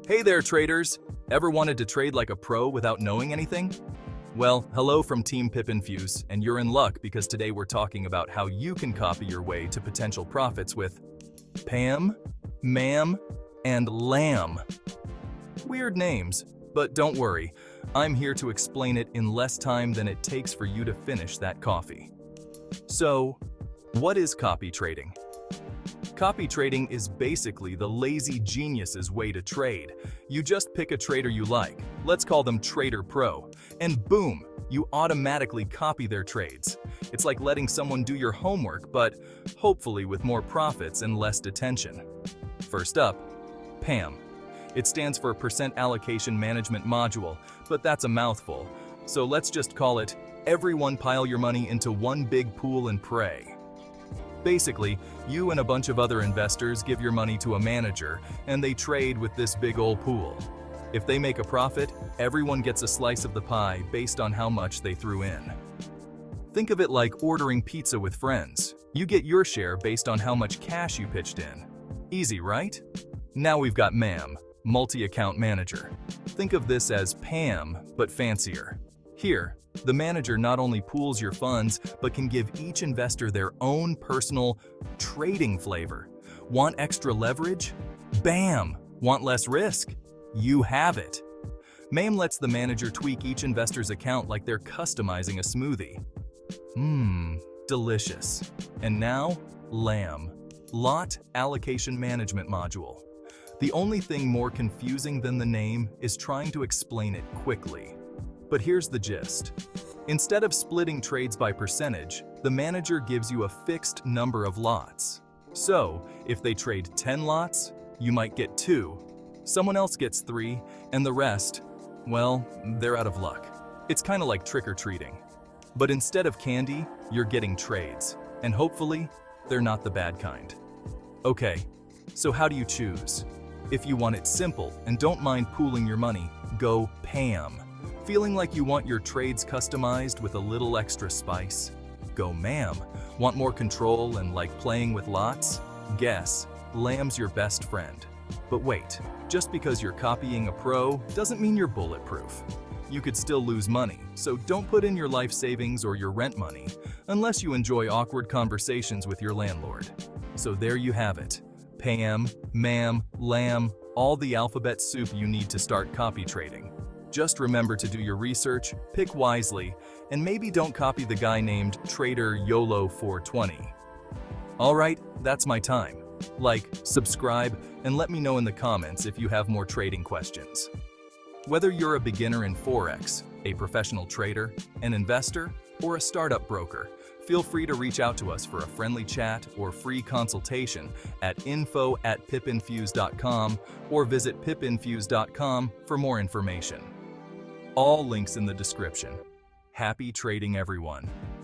Hey there, traders! Ever wanted to trade like a pro without knowing anything? Well, hello from Team PipInfuse, and you're in luck because today we're talking about how you can copy your way to potential profits with PAMM, MAM, and LAMM. Weird names, but don't worry, I'm here to explain it in less time than it takes for you to finish that coffee. So, what is copy trading? Copy trading is basically the lazy genius's way to trade. You just pick a trader you like, let's call them Trader Pro, and boom, you automatically copy their trades. It's like letting someone do your homework, but hopefully with more profits and less detention. First up, PAMM. It stands for Percent Allocation Management Module, but that's a mouthful. So let's just call it, everyone pile your money into one big pool and pray. Basically, you and a bunch of other investors give your money to a manager, and they trade with this big old pool. If they make a profit, everyone gets a slice of the pie based on how much they threw in. Think of it like ordering pizza with friends. You get your share based on how much cash you pitched in. Easy, right? Now we've got MAM, Multi-Account Manager. Think of this as PAMM, but fancier. Here, the manager not only pools your funds, but can give each investor their own personal trading flavor. Want extra leverage? Bam! Want less risk? You have it. MAM lets the manager tweak each investor's account like they're customizing a smoothie. Delicious. And now, LAMM, Lot Allocation Management Module. The only thing more confusing than the name is trying to explain it quickly. But here's the gist. Instead of splitting trades by percentage, the manager gives you a fixed number of lots. So, if they trade 10 lots, you might get 2, someone else gets 3, and the rest, well, they're out of luck. It's kind of like trick-or-treating. But instead of candy, you're getting trades, and hopefully, they're not the bad kind. Okay, so how do you choose? If you want it simple and don't mind pooling your money, go PAMM. Feeling like you want your trades customized with a little extra spice? Go MAM. Want more control and like playing with lots? Guess, LAMM's your best friend. But wait, just because you're copying a pro doesn't mean you're bulletproof. You could still lose money, so don't put in your life savings or your rent money, unless you enjoy awkward conversations with your landlord. So there you have it. PAMM, MAM, LAMM, all the alphabet soup you need to start copy trading. Just remember to do your research, pick wisely, and maybe don't copy the guy named Trader YOLO 420. Alright, that's my time. Like, subscribe, and let me know in the comments if you have more trading questions. Whether you're a beginner in Forex, a professional trader, an investor, or a startup broker, feel free to reach out to us for a friendly chat or free consultation at info@pipinfuse.com or visit pipinfuse.com for more information. All links in the description. Happy trading, everyone.